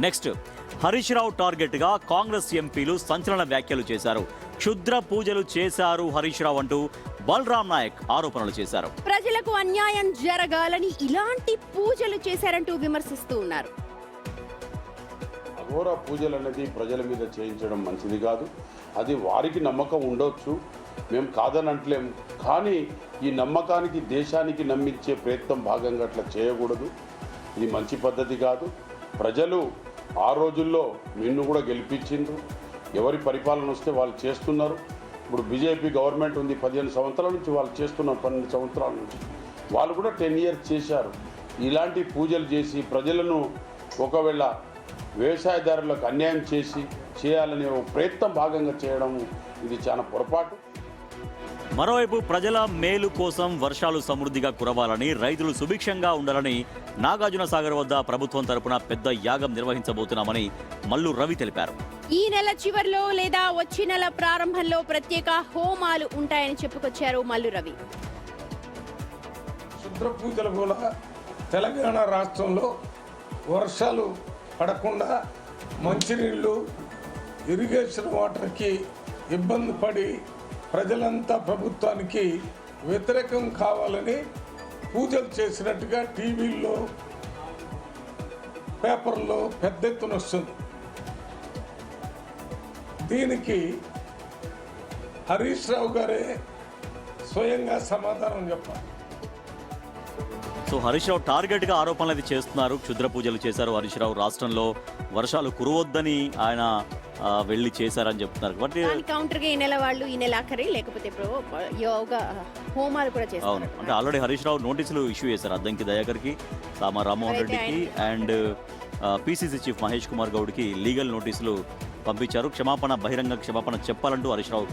Next Harish Rao target గా కాంగ్రెస్ ఎంపీలు సంచలన వ్యాఖ్యలు చేశారు. క్షుద్ర పూజలు చేశారు హరీష్ రావు అంటూ బలరాం నాయక్ ఆరోపణలు చేశారు. ప్రజలకు అన్యాయం జరగాలని ఇలాంటి పూజలు చేశారంటూ విమర్శిస్తూ ఉన్నారు. అఘోర పూజలు అనేది ప్రజల మీద చేయించడం మంచిది కాదు. అది వారికి నమ్మకం ఉండొచ్చు, మేము కాదని అంటలేము. కానీ ఈ నమ్మకానికి దేశానికి నమ్మించే ప్రయత్నం భాగంగా అట్లా చేయకూడదు. ఇది మంచి పద్ధతి కాదు. ప్రజలు ఆ రోజుల్లో నిన్ను కూడా గెలిపించిండ్రు. ఎవరి పరిపాలన వస్తే వాళ్ళు చేస్తున్నారు. ఇప్పుడు బీజేపీ గవర్నమెంట్ ఉంది, 15 సంవత్సరాల నుంచి వాళ్ళు చేస్తున్నారు. 12 సంవత్సరాల నుంచి వాళ్ళు కూడా 10 ఇయర్స్ చేశారు. ఇలాంటి పూజలు చేసి ప్రజలను ఒకవేళ వ్యవసాయదారులకు అన్యాయం చేయాలనే ప్రయత్నం భాగంగా చేయడం ఇది చాలా పొరపాటు. మరోవైపు ప్రజల మేలు కోసం వర్షాలు సమృద్ధిగా కురవాలని, రైతులు సుభిక్షంగా ఉండాలని నాగార్జున సాగర్ వద్ద ప్రభుత్వం తరపున పెద్ద యాగం నిర్వహించబోతున్నామని మల్లు రవి తెలిపారు. ఈ నెల చివరిలో లేదా వచ్చే నెల ప్రారంభంలో ప్రత్యేక హోమాలు ఉంటాయని చెప్పుకొచ్చారు మల్లు రవి. క్షుద్ర పూజల వల్ల తెలంగాణ రాష్ట్రంలో వర్షాలు పడకుండా మంచినీళ్ళు, ఇరిగేషన్ వాటర్కి ఇబ్బంది పడి ప్రజలంతా ప్రభుత్వానికి వ్యతిరేకం కావాలని పూజలు చేసినట్టుగా టీవీల్లో, పేపర్లో పెద్ద ఎత్తున వస్తుంది. దీనికి హరీష్ రావు గారే స్వయంగా సమాధానం చెప్పాలి. సో హరీష్ రావు టార్గెట్ గా ఆరోపణలు అయితే చేస్తున్నారు. క్షుద్ర పూజలు చేశారు హరీష్ రావు, రాష్ట్రంలో వర్షాలు కురవద్దని ఆయన వెళ్ళి చేశారని చెప్తున్నారు. కౌంటర్ గా ఈ నెల వాళ్ళు ఈ నెల ఆఖరి లేకపోతే యోగా హోమాలు కూడా చేస్తారు. అవును, అంటే ఆల్రెడీ హరీష్ రావు నోటీసులు ఇష్యూ చేశారు. అద్దంకి దయాకర్కి, సామా రామ్మోహన్ రెడ్డికి and PCC chief Mahesh Kumar గౌడ్కి లీగల్ నోటీసులు పంపించారు. బహిరంగ క్షమాపణ చెప్పాలంటూ హరీష్ రావు